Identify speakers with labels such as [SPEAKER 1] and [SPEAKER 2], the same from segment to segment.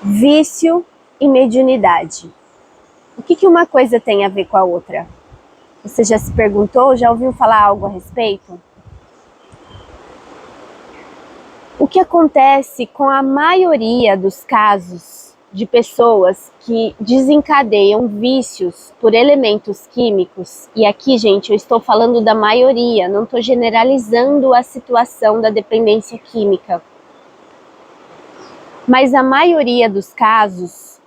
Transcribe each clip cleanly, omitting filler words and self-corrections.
[SPEAKER 1] Vício e mediunidade. O que uma coisa tem a ver com a outra? Você já se perguntou, já ouviu falar algo a respeito? O que acontece com a maioria dos casos de pessoas que desencadeiam vícios por elementos químicos, e aqui, gente, eu estou falando da maioria, não estou generalizando a situação da dependência química, mas a maioria dos casos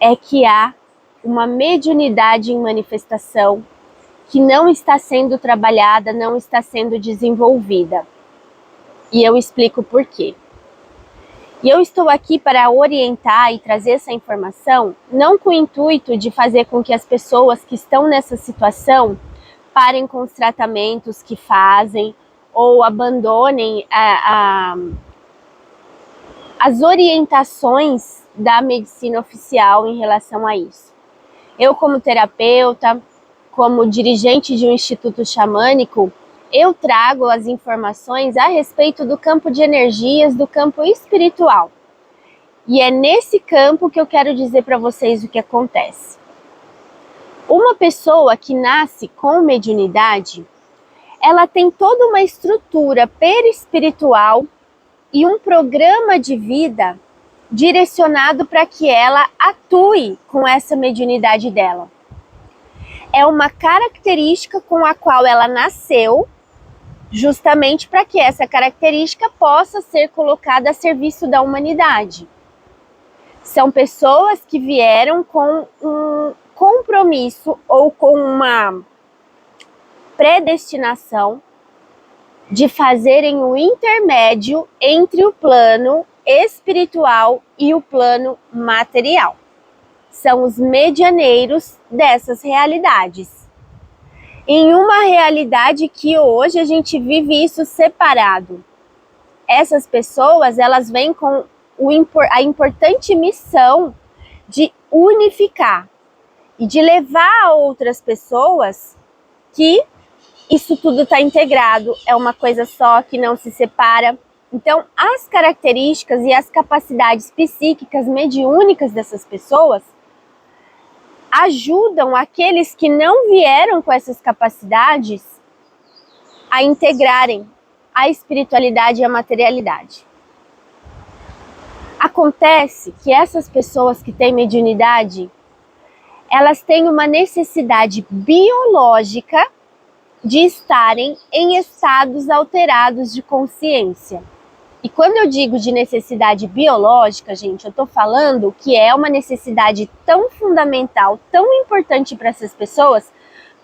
[SPEAKER 1] é que há uma mediunidade em manifestação que não está sendo trabalhada, não está sendo desenvolvida. E eu explico por quê. E eu estou aqui para orientar e trazer essa informação, não com o intuito de fazer com que as pessoas que estão nessa situação parem com os tratamentos que fazem ou abandonem as orientações da medicina oficial em relação a isso. Eu, como terapeuta, como dirigente de um instituto xamânico, eu trago as informações a respeito do campo de energias, do campo espiritual. E é nesse campo que eu quero dizer para vocês o que acontece. Uma pessoa que nasce com mediunidade, ela tem toda uma estrutura perispiritual e um programa de vida direcionado para que ela atue com essa mediunidade dela. É uma característica com a qual ela nasceu, justamente para que essa característica possa ser colocada a serviço da humanidade. São pessoas que vieram com um compromisso ou com uma predestinação de fazerem o intermédio entre o plano espiritual e o plano material. São os medianeiros dessas realidades. Em uma realidade que hoje a gente vive isso separado. Essas pessoas, elas vêm com a importante missão de unificar e de levar a outras pessoas que isso tudo está integrado, é uma coisa só que não se separa. Então, as características e as capacidades psíquicas mediúnicas dessas pessoas ajudam aqueles que não vieram com essas capacidades a integrarem a espiritualidade e a materialidade. Acontece que essas pessoas que têm mediunidade, elas têm uma necessidade biológica de estarem em estados alterados de consciência. E quando eu digo de necessidade biológica, gente, eu estou falando que é uma necessidade tão fundamental, tão importante para essas pessoas,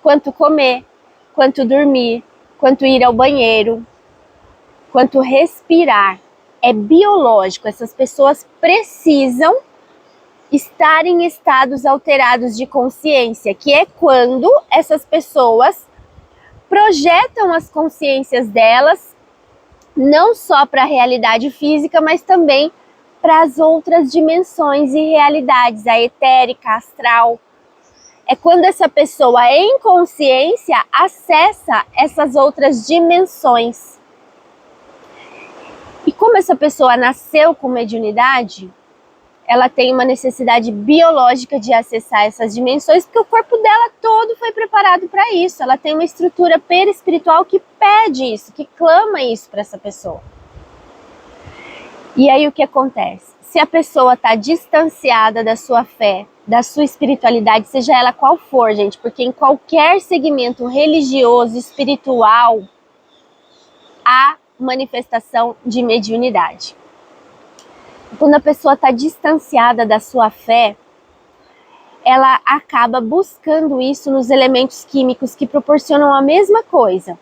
[SPEAKER 1] quanto comer, quanto dormir, quanto ir ao banheiro, quanto respirar. É biológico, essas pessoas precisam estar em estados alterados de consciência, que é quando essas pessoas projetam as consciências delas não só para a realidade física, mas também para as outras dimensões e realidades, a etérica, a astral. É quando essa pessoa em consciência acessa essas outras dimensões. E como essa pessoa nasceu com mediunidade, ela tem uma necessidade biológica de acessar essas dimensões, porque o corpo dela todo foi preparado para isso. Ela tem uma estrutura perispiritual que pede isso, que clama isso para essa pessoa. E aí o que acontece? Se a pessoa está distanciada da sua fé, da sua espiritualidade, seja ela qual for, gente, porque em qualquer segmento religioso, espiritual, há manifestação de mediunidade. Quando a pessoa está distanciada da sua fé, ela acaba buscando isso nos elementos químicos que proporcionam a mesma coisa.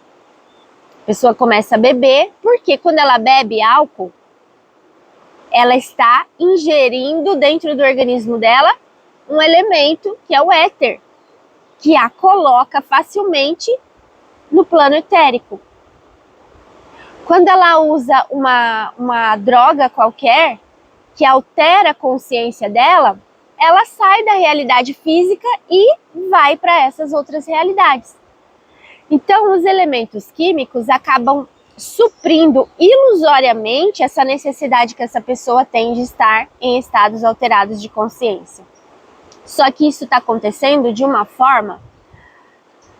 [SPEAKER 1] A pessoa começa a beber, porque quando ela bebe álcool, ela está ingerindo dentro do organismo dela um elemento que é o éter, que a coloca facilmente no plano etérico. Quando ela usa uma droga qualquer, que altera a consciência dela, ela sai da realidade física e vai para essas outras realidades. Então, os elementos químicos acabam suprindo ilusoriamente essa necessidade que essa pessoa tem de estar em estados alterados de consciência. Só que isso está acontecendo de uma forma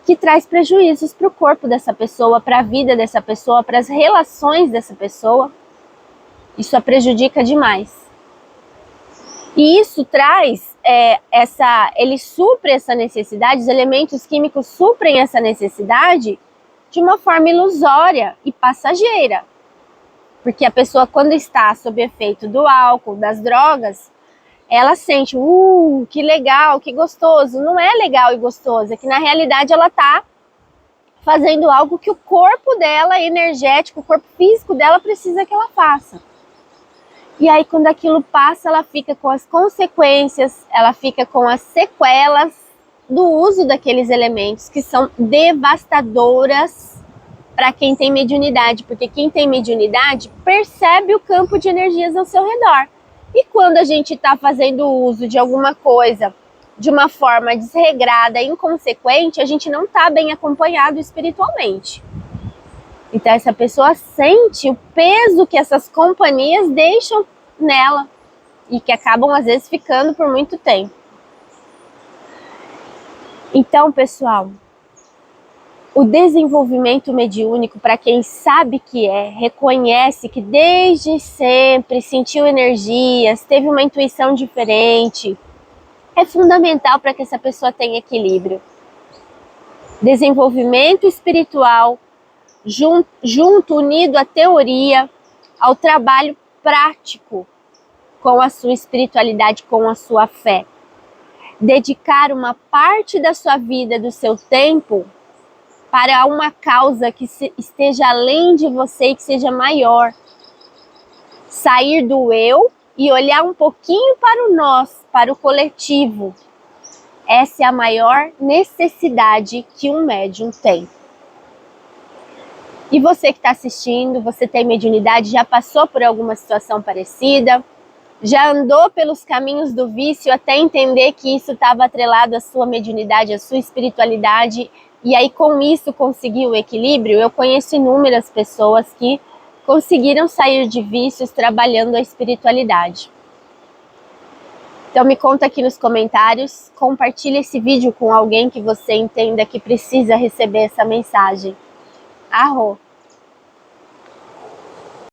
[SPEAKER 1] que traz prejuízos para o corpo dessa pessoa, para a vida dessa pessoa, para as relações dessa pessoa. Isso a prejudica demais. E isso traz ele supre essa necessidade, os elementos químicos suprem essa necessidade de uma forma ilusória e passageira. Porque a pessoa, quando está sob efeito do álcool, das drogas, ela sente, que legal, que gostoso. Não é legal e gostoso, é que na realidade ela está fazendo algo que o corpo dela, energético, o corpo físico dela precisa que ela faça. E aí quando aquilo passa, ela fica com as consequências, ela fica com as sequelas do uso daqueles elementos que são devastadoras para quem tem mediunidade, porque quem tem mediunidade percebe o campo de energias ao seu redor. E quando a gente está fazendo uso de alguma coisa de uma forma desregrada, inconsequente, a gente não está bem acompanhado espiritualmente. Então essa pessoa sente o peso que essas companhias deixam nela e que acabam às vezes ficando por muito tempo. Então, pessoal, o desenvolvimento mediúnico, para quem sabe que reconhece que desde sempre sentiu energias, teve uma intuição diferente, é fundamental para que essa pessoa tenha equilíbrio. Desenvolvimento espiritual, junto, unido à teoria, ao trabalho prático com a sua espiritualidade, com a sua fé. Dedicar uma parte da sua vida, do seu tempo, para uma causa que esteja além de você e que seja maior. Sair do eu e olhar um pouquinho para o nós, para o coletivo. Essa é a maior necessidade que um médium tem. E você que está assistindo, você tem mediunidade, já passou por alguma situação parecida? Já andou pelos caminhos do vício até entender que isso estava atrelado à sua mediunidade, à sua espiritualidade, e aí com isso conseguiu o equilíbrio? Eu conheço inúmeras pessoas que conseguiram sair de vícios trabalhando a espiritualidade. Então me conta aqui nos comentários, compartilha esse vídeo com alguém que você entenda que precisa receber essa mensagem. Arro!